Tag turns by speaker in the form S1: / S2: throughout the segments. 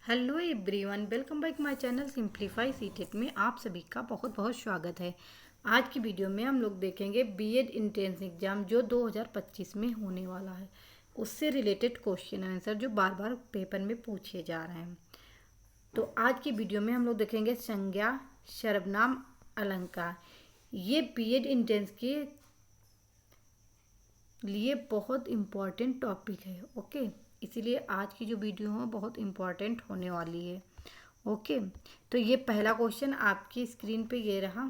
S1: Hello everyone, welcome back my channel simplify CTET में आप सभी का बहुत बहुत स्वागत है। आज की वीडियो में हम लोग देखेंगे बीएड एंट्रेंस एग्ज़ाम जो 2025 में होने वाला है, उससे रिलेटेड क्वेश्चन आंसर जो बार बार पेपर में पूछे जा रहे हैं। तो आज की वीडियो में हम लोग देखेंगे संज्ञा, सर्वनाम, अलंकार। ये बीएड एंट्रेंस के लिए बहुत इम्पॉर्टेंट टॉपिक है। ओके, इसीलिए आज की जो वीडियो है बहुत इम्पॉर्टेंट होने वाली है। ओके, तो ये पहला क्वेश्चन आपकी स्क्रीन पे ये रहा।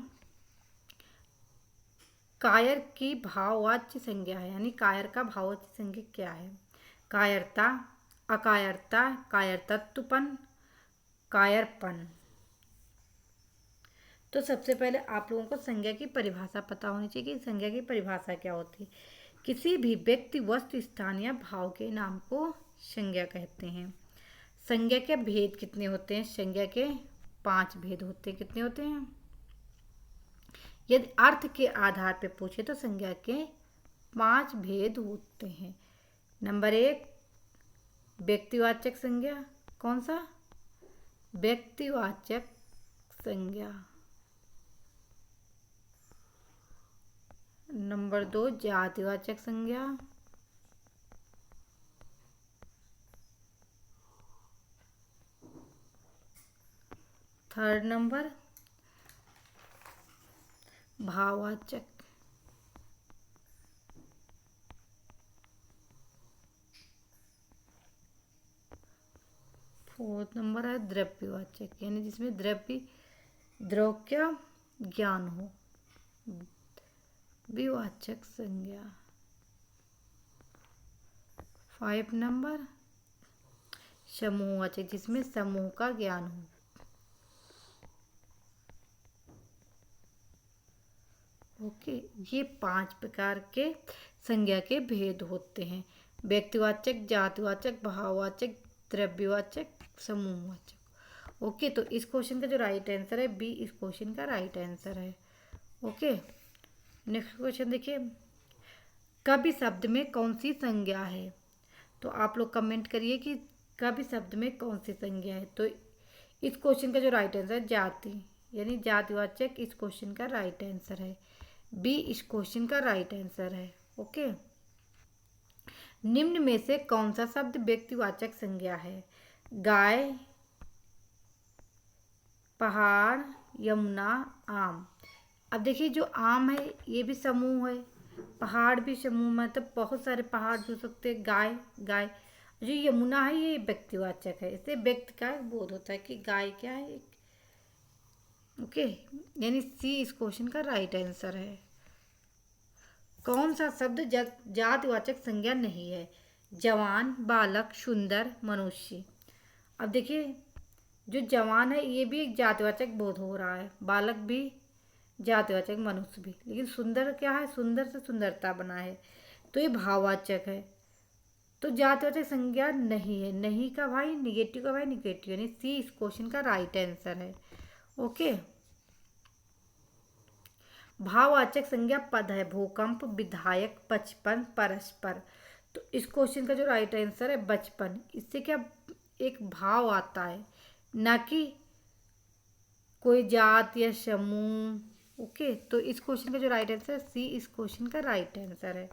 S1: कायर की भाववाच्य संज्ञा है, यानी कायर का भाववाच्य संज्ञा क्या है? कायरता, अकायरता, कायरतत्वपन, कायरपन। तो सबसे पहले आप लोगों को संज्ञा की परिभाषा पता होनी चाहिए कि संज्ञा की परिभाषा क्या होती है। किसी भी व्यक्ति, वस्तु, स्थान या भाव के नाम को संज्ञा कहते हैं। संज्ञा के भेद कितने होते हैं? संज्ञा के 5 भेद होते हैं। कितने होते हैं? यदि अर्थ के आधार पर पूछे तो संज्ञा के 5 भेद होते हैं। नंबर 1, व्यक्तिवाचक संज्ञा। कौन सा? व्यक्तिवाचक संज्ञा। नंबर 2, जातिवाचक संज्ञा। थर्ड नंबर, भाववाचक। फोर्थ नंबर है द्रव्यवाचक, यानी जिसमें द्रव का ज्ञान हो, विवाचक संज्ञा। 5 नंबर, समूहवाचक, जिसमें समूह का ज्ञान हो। ओके, ये 5 प्रकार के संज्ञा के भेद होते हैं। व्यक्तिवाचक, जातिवाचक, भाववाचक, द्रव्यवाचक, समूहवाचक। ओके, तो इस क्वेश्चन का जो राइट आंसर है बी, इस क्वेश्चन का राइट आंसर है। ओके, नेक्स्ट क्वेश्चन देखिए। कवि शब्द में कौन सी संज्ञा है? तो आप लोग कमेंट करिए कि कवि शब्द में कौन सी संज्ञा है। तो इस क्वेश्चन का जो राइट आंसर है जाति, यानी जातिवाचक इस क्वेश्चन का राइट आंसर है। बी इस क्वेश्चन का राइट आंसर है। ओके, निम्न में से कौन सा शब्द व्यक्तिवाचक संज्ञा है? गाय, पहाड़, यमुना, आम। अब देखिए, जो आम है ये भी समूह है, पहाड़ भी समूह, मतलब बहुत सारे पहाड़ जो सकते हैं। गाय, गाय। जो यमुना है ये व्यक्तिवाचक है, इससे व्यक्ति का बोध होता है कि गाय क्या है। ओके, यानी सी इस क्वेश्चन का राइट आंसर है। कौन सा शब्द जातिवाचक संज्ञा नहीं है? जवान, बालक, सुंदर, मनुष्य। अब देखिए, जो जवान है ये भी एक जातिवाचक बोध हो रहा है, बालक भी जातिवाचक, मनुष्य भी। लेकिन सुंदर क्या है? सुंदर से सुंदरता बना है, तो ये भाववाचक है, तो जातिवाचक संज्ञा नहीं है। नहीं का भाई निगेटिव, का भाई निगेटिव, यानी सी इस क्वेश्चन का राइट आंसर है। ओके, भाववाचक संज्ञा पद है भूकंप, विधायक, बचपन, परस्पर। तो इस क्वेश्चन का जो राइट आंसर है बचपन। इससे क्या एक भाव आता है, ना कि कोई जात या समूह। ओके, तो इस क्वेश्चन का जो राइट आंसर है सी इस क्वेश्चन का राइट आंसर है।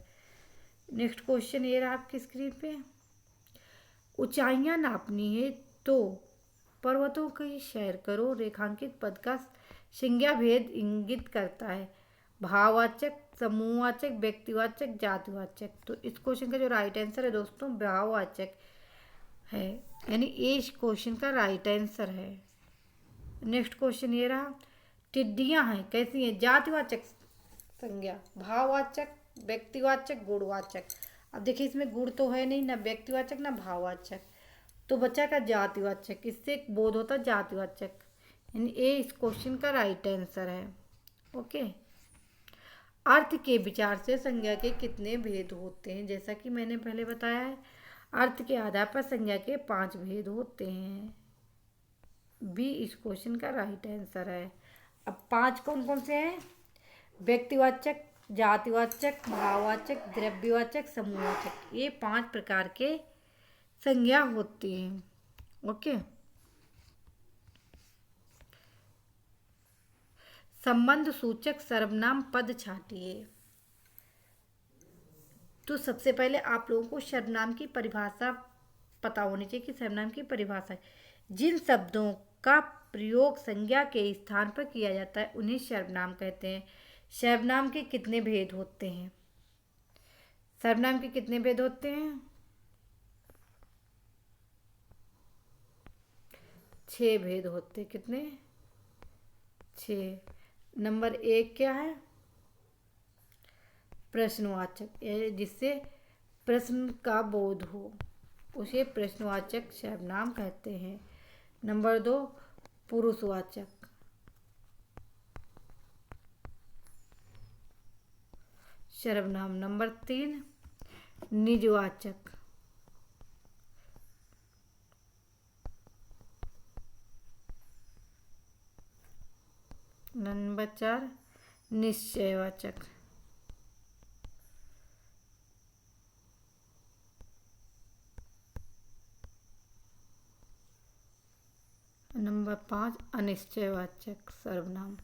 S1: नेक्स्ट क्वेश्चन ये रहा आपकी स्क्रीन पे। ऊंचाइयां नापनी है तो पर्वतों की सैर करो। रेखांकित पद का संज्ञा भेद इंगित करता है। भाववाचक, समूहवाचक, व्यक्तिवाचक, जातिवाचक। तो इस क्वेश्चन का जो राइट आंसर है दोस्तों भाववाचक है, यानी ए इस क्वेश्चन का राइट आंसर है। नेक्स्ट क्वेश्चन ये रहा। टिड्डियां हैं कैसी हैं? जातिवाचक संज्ञा, भाववाचक, व्यक्तिवाचक, गुणवाचक। अब देखिए, इसमें गुण तो है नहीं, ना व्यक्तिवाचक ना भाववाचक, तो बच्चा का जातिवाचक। इससे एक बोध होता है जातिवाचक, यानी ए इस क्वेश्चन का राइट आंसर है। ओके, अर्थ के विचार से संज्ञा के कितने भेद होते हैं? जैसा कि मैंने पहले बताया है, अर्थ के आधार पर संज्ञा के 5 भेद होते हैं। बी इस क्वेश्चन का राइट आंसर है। अब 5 कौन कौन से हैं? व्यक्तिवाचक, जातिवाचक, भाववाचक, द्रव्यवाचक, समूहवाचक। ये 5 प्रकार के संज्ञा होती हैं। ओके, संबंध सूचक सर्वनाम पद छाटिए। तो सबसे पहले आप लोगों को सर्वनाम की परिभाषा पता होनी चाहिए कि सर्वनाम की परिभाषा जिन शब्दों का प्रयोग संज्ञा के स्थान पर किया जाता है उन्हें सर्वनाम कहते हैं। सर्वनाम के कितने भेद होते हैं? सर्वनाम के कितने भेद होते हैं? 6 भेद होते। कितने? 6। नंबर 1 क्या है? प्रश्नवाचक, जिससे प्रश्न का बोध हो उसे प्रश्नवाचक सर्वनाम कहते हैं। नंबर 2 पुरुषवाचक, सर्वनाम। नंबर 3 निजवाचक। नंबर 4 निश्चयवाचक। नंबर 5 अनिश्चयवाचक सर्वनाम।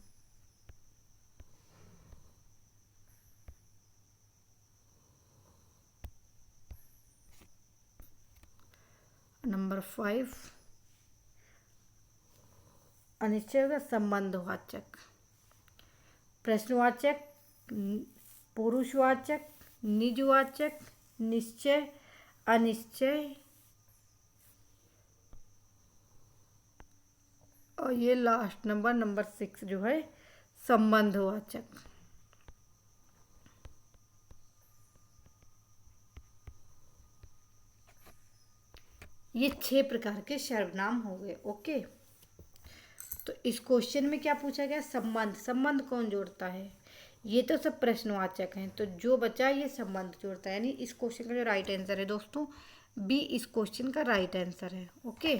S1: नंबर 5 अनिश्चय का संबंधवाचक। प्रश्नवाचक, पुरुषवाचक, निजवाचक, निश्चय, अनिश्चय और ये लास्ट नंबर 6 जो है संबंधवाचक। ये 6 प्रकार के सर्वनाम हो गए। ओके, तो इस क्वेश्चन में क्या पूछा गया? संबंध। संबंध कौन जोड़ता है? ये तो सब प्रश्नवाचक हैं, तो जो बचा ये संबंध जोड़ता है। यानी इस क्वेश्चन का जो राइट आंसर है दोस्तों, बी इस क्वेश्चन का राइट आंसर है। ओके,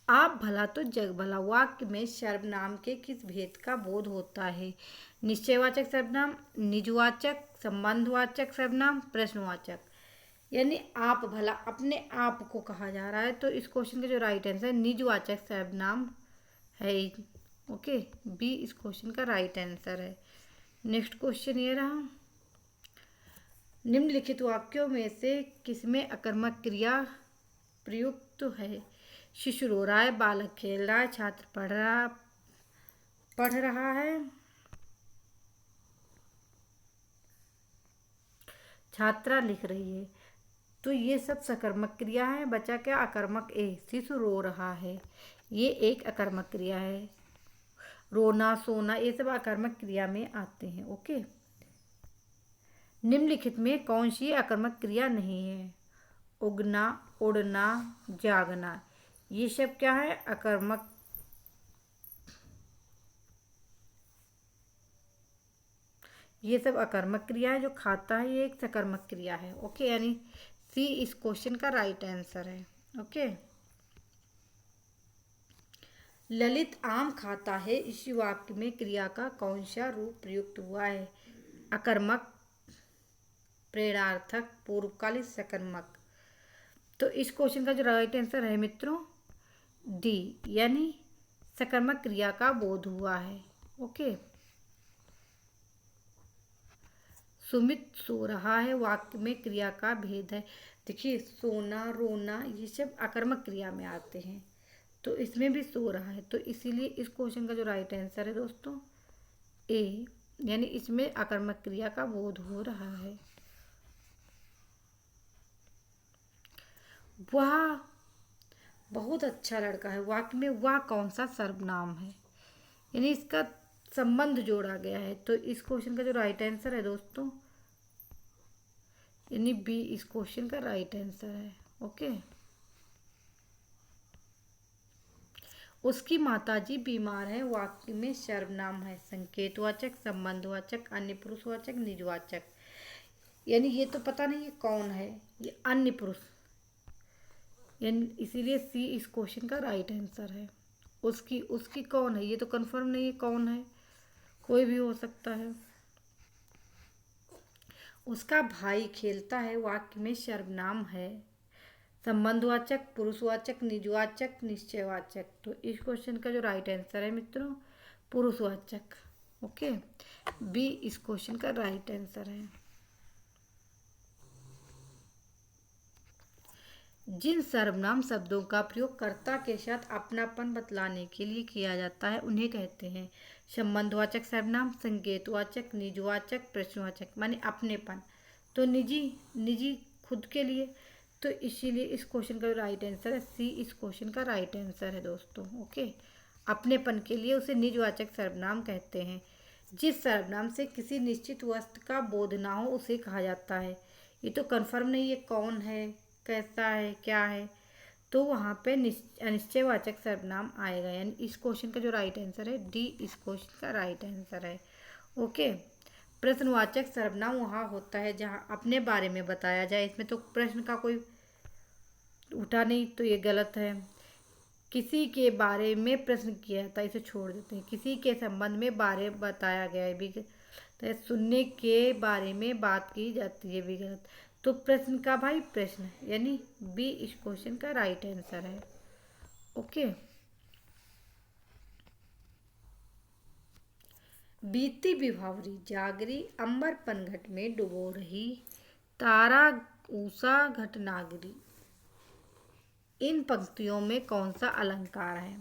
S1: आप भला तो जग भला वाक्य में सर्वनाम के किस भेद का बोध होता है? निश्चयवाचक सर्वनाम, निजवाचक, संबंधवाचक सर्वनाम, प्रश्नवाचक। यानी आप भला अपने आप को कहा जा रहा है, तो इस क्वेश्चन का जो राइट आंसर है निजवाचक सर्वनाम है। ओके, बी इस क्वेश्चन का राइट आंसर है। नेक्स्ट क्वेश्चन ये रहा, निम्नलिखित वाक्यों में से किसमें अकर्मक क्रिया प्रयुक्त है? शिशु रो रहा है, बालक खेल रहा है, छात्र पढ़ रहा है, छात्रा लिख रही है। तो ये सब सकर्मक क्रिया है। बचा क्या? अकर्मक ए, शिशु रो रहा है, ये एक अकर्मक क्रिया है। रोना, सोना, ये सब अकर्मक क्रिया में आते हैं। ओके, निम्नलिखित में कौन सी अकर्मक क्रिया नहीं है? उगना, उड़ना, जागना, ये सब क्या है? अकर्मक। ये सब अकर्मक क्रिया है। जो खाता है ये एक सकर्मक क्रिया है। ओके, यानी सी इस क्वेश्चन का राइट आंसर है। ओके, ललित आम खाता है, इस वाक्य में क्रिया का कौन सा रूप प्रयुक्त हुआ है? अकर्मक, प्रेरणार्थक, पूर्वकालिक, सकर्मक। तो इस क्वेश्चन का जो राइट आंसर है मित्रों, डी, यानी सकर्मक क्रिया का बोध हुआ है। ओके, सुमित सो रहा है, वाक्य में क्रिया का भेद है। देखिए, सोना, रोना, ये सब अकर्मक क्रिया में आते हैं, तो इसमें भी सो रहा है, तो इसीलिए इस क्वेश्चन का जो राइट आंसर है दोस्तों, ए, यानी इसमें अकर्मक क्रिया का बोध हो रहा है। वह बहुत अच्छा लड़का है, वाक्य में वह कौन सा सर्वनाम है? यानी इसका संबंध जोड़ा गया है, तो इस क्वेश्चन का जो राइट आंसर है दोस्तों, यानी बी इस क्वेश्चन का राइट आंसर है। ओके, उसकी माताजी बीमार है, वाक्य में सर्वनाम है। संकेतवाचक, संबंधवाचक, अन्य पुरुषवाचक, निजवाचक। यानी ये तो पता नहीं ये कौन है, ये अन्य पुरुष, यानी इसीलिए सी इस क्वेश्चन का राइट आंसर है। उसकी उसकी कौन है ये तो कंफर्म नहीं है कौन है, कोई भी हो सकता है। उसका भाई खेलता है, वाक्य में सर्वनाम है। संबंधवाचक, पुरुषवाचक, निजवाचक, निश्चयवाचक। तो इस क्वेश्चन का जो राइट आंसर है मित्रों पुरुषवाचक। ओके, बी इस क्वेश्चन का राइट आंसर है। जिन सर्वनाम शब्दों का प्रयोग कर्ता के साथ अपनापन बतलाने के लिए किया जाता है उन्हें कहते हैं संबंधवाचक सर्वनाम, संकेतवाचक, निजवाचक, प्रश्नवाचक। माने अपनेपन, तो निजी, निजी खुद के लिए। तो इसीलिए इस क्वेश्चन का राइट आंसर है सी इस क्वेश्चन का राइट आंसर है दोस्तों। ओके, अपनेपन के लिए उसे निजवाचक सर्वनाम कहते हैं। जिस सर्वनाम से किसी निश्चित वस्तु का बोध ना हो उसे कहा जाता है। ये तो कंफर्म नहीं है कौन है, कैसा है, क्या है, तो वहाँ पे अनिश्चयवाचक सर्वनाम आएगा। यानी इस क्वेश्चन का जो राइट आंसर है डी इस क्वेश्चन का राइट आंसर है। ओके, प्रश्नवाचक सर्वनाम वहाँ होता है जहाँ अपने बारे में बताया जाए। इसमें तो प्रश्न का कोई उठा नहीं, तो ये गलत है। किसी के बारे में प्रश्न किया जाता है, इसे छोड़ देते हैं। किसी के संबंध में बारे बताया गया है भी, तो सुनने के बारे में बात की जाती है भी गलत। तो प्रश्न का भाई प्रश्न, यानी बी इस क्वेश्चन का राइट आंसर है। ओके, बीती विभावरी जागरी अंबर पनघट में डुबो रही तारा ऊषा घटनागरी। इन पंक्तियों में कौन सा अलंकार है?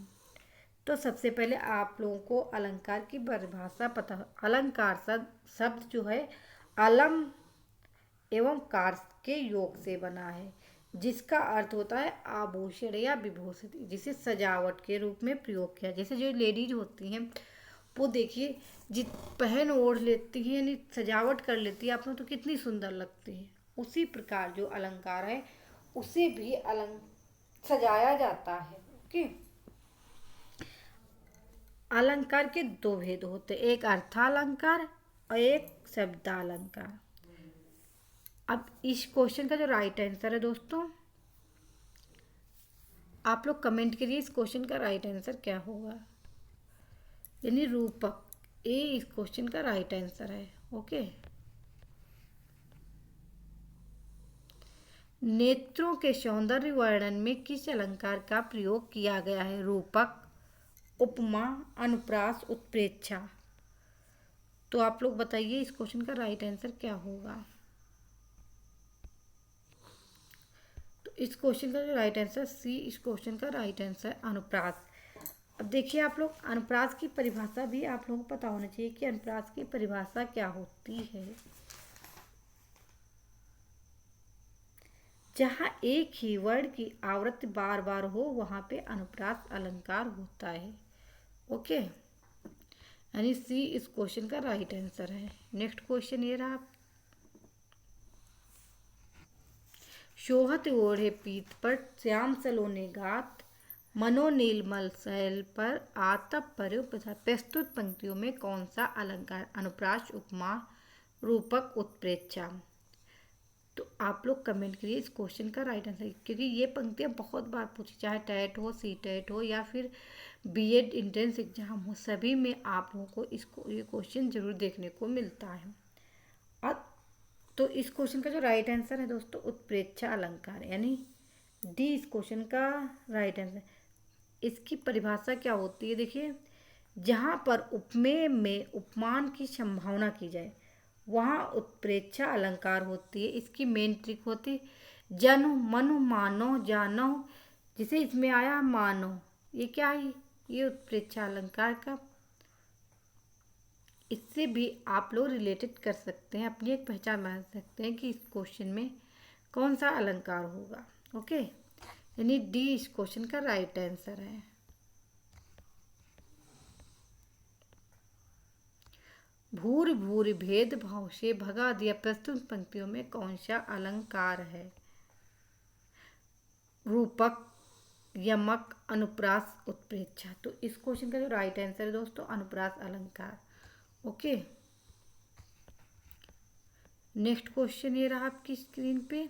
S1: तो सबसे पहले आप लोगों को अलंकार की परिभाषा पता। अलंकार शब्द जो है अलम एवं कार के योग से बना है, जिसका अर्थ होता है आभूषण या विभूषित, जिसे सजावट के रूप में प्रयोग किया। जैसे जो लेडीज होती हैं वो देखिए जित पहन ओढ़ लेती हैं, यानी सजावट कर लेती है अपना, तो कितनी सुंदर लगती है। उसी प्रकार जो अलंकार है उसे भी सजाया जाता है। ओके, अलंकार के दो भेद होते हैं, एक अर्थालंकार और एक शब्दालंकार। अब इस क्वेश्चन का जो राइट आंसर है दोस्तों, आप लोग कमेंट करिए इस क्वेश्चन का राइट आंसर क्या होगा। यानी रूपक, ए इस क्वेश्चन का राइट आंसर है। ओके, नेत्रों के सौंदर्य वर्णन में किस अलंकार का प्रयोग किया गया है? रूपक, उपमा, अनुप्रास, उत्प्रेक्षा। तो आप लोग बताइए इस क्वेश्चन का राइट आंसर क्या होगा। तो इस क्वेश्चन का जो राइट आंसर सी इस क्वेश्चन का राइट आंसर अनुप्रास। अब देखिए आप लोग, अनुप्रास की परिभाषा भी आप लोगों को पता होना चाहिए कि अनुप्रास की परिभाषा क्या होती है। जहाँ एक ही वर्ण की आवृत्ति बार बार हो वहाँ पे अनुप्रास अलंकार होता है। ओके, यानी सी इस क्वेश्चन का राइट आंसर है। नेक्स्ट क्वेश्चन ये रहा, शोहत ओढ़े पीत पर श्याम सलोने गात मनो नीलमल सैल पर आतप पर प्रस्तुत पंक्तियों में कौन सा अलंकार? अनुप्रास, उपमा, रूपक, उत्प्रेक्षा। तो आप लोग कमेंट करिए इस क्वेश्चन का राइट आंसर, क्योंकि ये पंक्तियाँ बहुत बार पूछी, चाहे टेट हो, सी टेट हो या फिर बीएड इंट्रेंस एग्जाम हो, सभी में आप लोगों को इसको ये क्वेश्चन जरूर देखने को मिलता है। और तो इस क्वेश्चन का जो राइट आंसर है दोस्तों उत्प्रेक्षा अलंकार, यानी डी इस क्वेश्चन का राइट आंसर। इसकी परिभाषा क्या होती है? देखिए, जहाँ पर उपमेय में उपमान की संभावना की जाए वहाँ उत्प्रेक्षा अलंकार होती है। इसकी मेन ट्रिक होती जनु, मनु, मानो, जानो। जिसे इसमें आया मानो, ये क्या है? ये उत्प्रेक्षा अलंकार का। इससे भी आप लोग रिलेटेड कर सकते हैं, अपनी एक पहचान बना सकते हैं कि इस क्वेश्चन में कौन सा अलंकार होगा। ओके, यानी डी इस क्वेश्चन का राइट आंसर है। भूर भूर भेद भाव से भगा दिया प्रस्तुत पंक्तियों में कौन सा अलंकार है? रूपक, यमक, अनुप्रास, उत्प्रेक्षा। तो इस क्वेश्चन का जो राइट आंसर है दोस्तों अनुप्रास अलंकार। ओके, नेक्स्ट क्वेश्चन ये रहा आपकी स्क्रीन पे,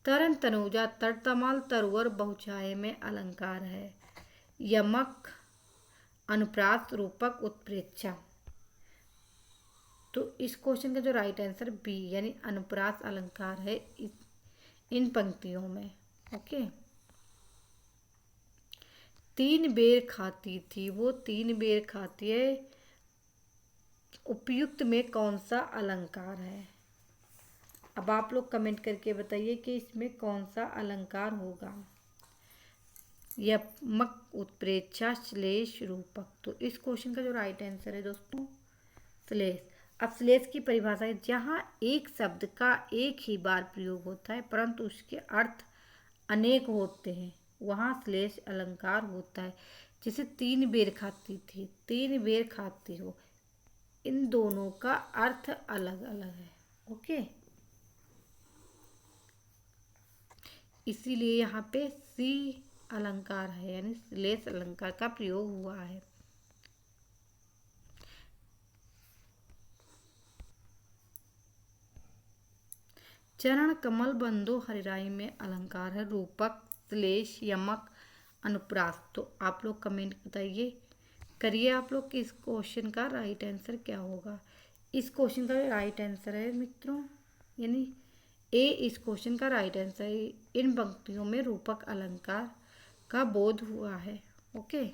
S1: तरन तनुजा तरतमाल तरुवर बहुछाये में अलंकार है? यमक, अनुप्रास, रूपक, उत्प्रेक्षा। तो इस क्वेश्चन का जो राइट आंसर बी यानी अनुप्रास अलंकार है। इन पंक्तियों में। ओके। 3 बेर खाती थी, वो 3 बेर खाती है, उपयुक्त में कौन सा अलंकार है? अब आप लोग कमेंट करके बताइए कि इसमें कौन सा अलंकार होगा। यमक, उत्प्रेक्षा, श्लेष, रूपक। तो इस क्वेश्चन का जो राइट आंसर है दोस्तों श्लेष। अब श्लेष की परिभाषा है जहाँ एक शब्द का एक ही बार प्रयोग होता है परंतु उसके अर्थ अनेक होते हैं, वहाँ श्लेष अलंकार होता है। जैसे 3 बेर खाती थी, 3 बेर खाती हो, इन दोनों का अर्थ अलग अलग है। ओके, इसीलिए यहाँ पे सी अलंकार है, यानी श्लेष अलंकार का प्रयोग हुआ है। चरण कमल बंदो हरिराई में अलंकार है रूपक, श्लेष, यमक, अनुप्रास। तो आप लोग कमेंट बताइए, करिए आप लोग कि इस क्वेश्चन का राइट आंसर क्या होगा। इस क्वेश्चन का राइट आंसर है मित्रों, यानी ए इस क्वेश्चन का राइट आंसर है। इन पंक्तियों में रूपक अलंकार का बोध हुआ है। ओके।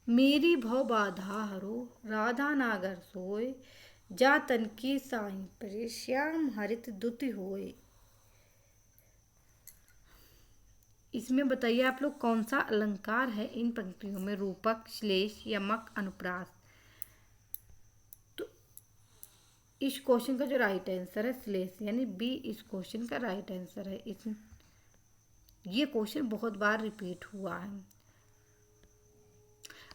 S1: मेरी भव बाधा हरो, राधा नागर सोए, जा तन की साई परे, श्याम हरित दुति होए। इसमें बताइए आप लोग कौन सा अलंकार है इन पंक्तियों में, रूपक, श्लेष, यमक, अनुप्रास। तो इस क्वेश्चन का जो राइट आंसर है श्लेष, यानी बी इस क्वेश्चन का राइट आंसर है। ये क्वेश्चन बहुत बार रिपीट हुआ है।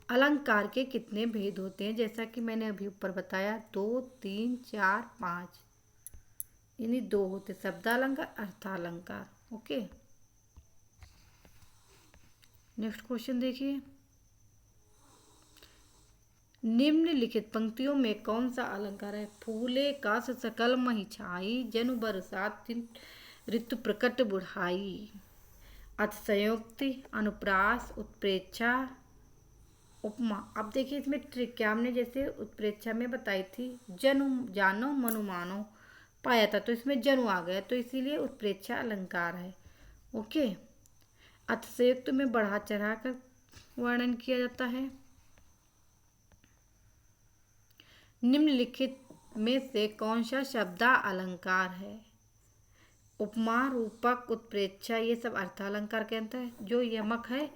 S1: अलंकार के कितने भेद होते हैं? जैसा कि मैंने अभी ऊपर बताया, 2, 3, 4, 5, यानी 2 होते, शब्दालंकार, अर्थालंकार। ओके, नेक्स्ट क्वेश्चन देखिए। निम्नलिखित पंक्तियों में कौन सा अलंकार है? फूले का सकल मही छाई, जनु बरसात ऋतु प्रकट बुढ़ाई। अतिशयोक्ति, अनुप्रास, उत्प्रेक्षा, उपमा। अब देखिए इसमें ट्रिक क्या, हमने जैसे उत्प्रेक्षा में बताई थी जनु जानो मनु मानो पाया था, तो इसमें जनु आ गया, तो इसीलिए उत्प्रेक्षा अलंकार है। ओके। अतिशयोक्त में बढ़ा चढ़ा कर वर्णन किया जाता है। निम्नलिखित में से कौन सा शब्दा अलंकार है? उपमा, रूपक, उत्प्रेक्षा, ये सब अर्थालंकार के अंतर है। जो यमक है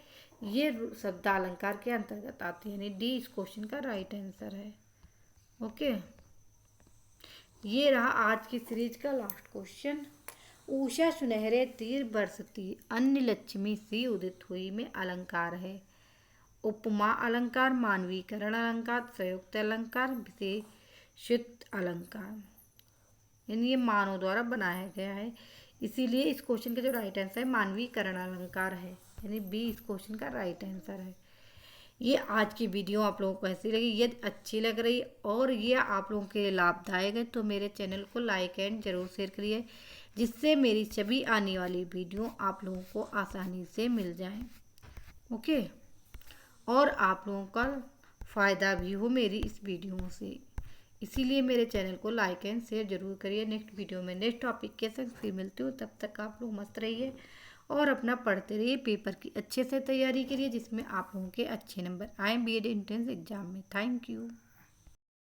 S1: ये शब्दालंकार के अंतर्गत आती है, यानी डी इस क्वेश्चन का राइट आंसर है। ओके, ये रहा आज की सीरीज का लास्ट क्वेश्चन। उषा सुनहरे तीर बरसती, अन्य लक्ष्मी सी उदित हुई में अलंकार है। उपमा अलंकार, मानवीकरण अलंकार, संयुक्त अलंकार, विशेषित अलंकार, यानी ये मानव द्वारा बनाया गया है, इसीलिए इस क्वेश्चन का जो राइट आंसर है मानवीकरण अलंकार है, यानी बी इस क्वेश्चन का राइट आंसर है। ये आज की वीडियो आप लोगों को कैसी लगी? यदि अच्छी लग रही और ये आप लोगों के लिए लाभदायक है तो मेरे चैनल को लाइक एंड ज़रूर शेयर करिए, जिससे मेरी सभी आने वाली वीडियो आप लोगों को आसानी से मिल जाए। ओके, और आप लोगों का फ़ायदा भी हो मेरी इस वीडियो से, इसीलिए मेरे चैनल को लाइक एंड शेयर जरूर करिए। नेक्स्ट वीडियो में नेक्स्ट टॉपिक के साथ फिर मिलती हूँ, तब तक आप लोग मस्त रहिए और अपना पढ़ते रहिए, पेपर की अच्छे से तैयारी करिए जिसमें आप लोगों के अच्छे नंबर आए बीएड एंट्रेंस एग्जाम में। Thank you.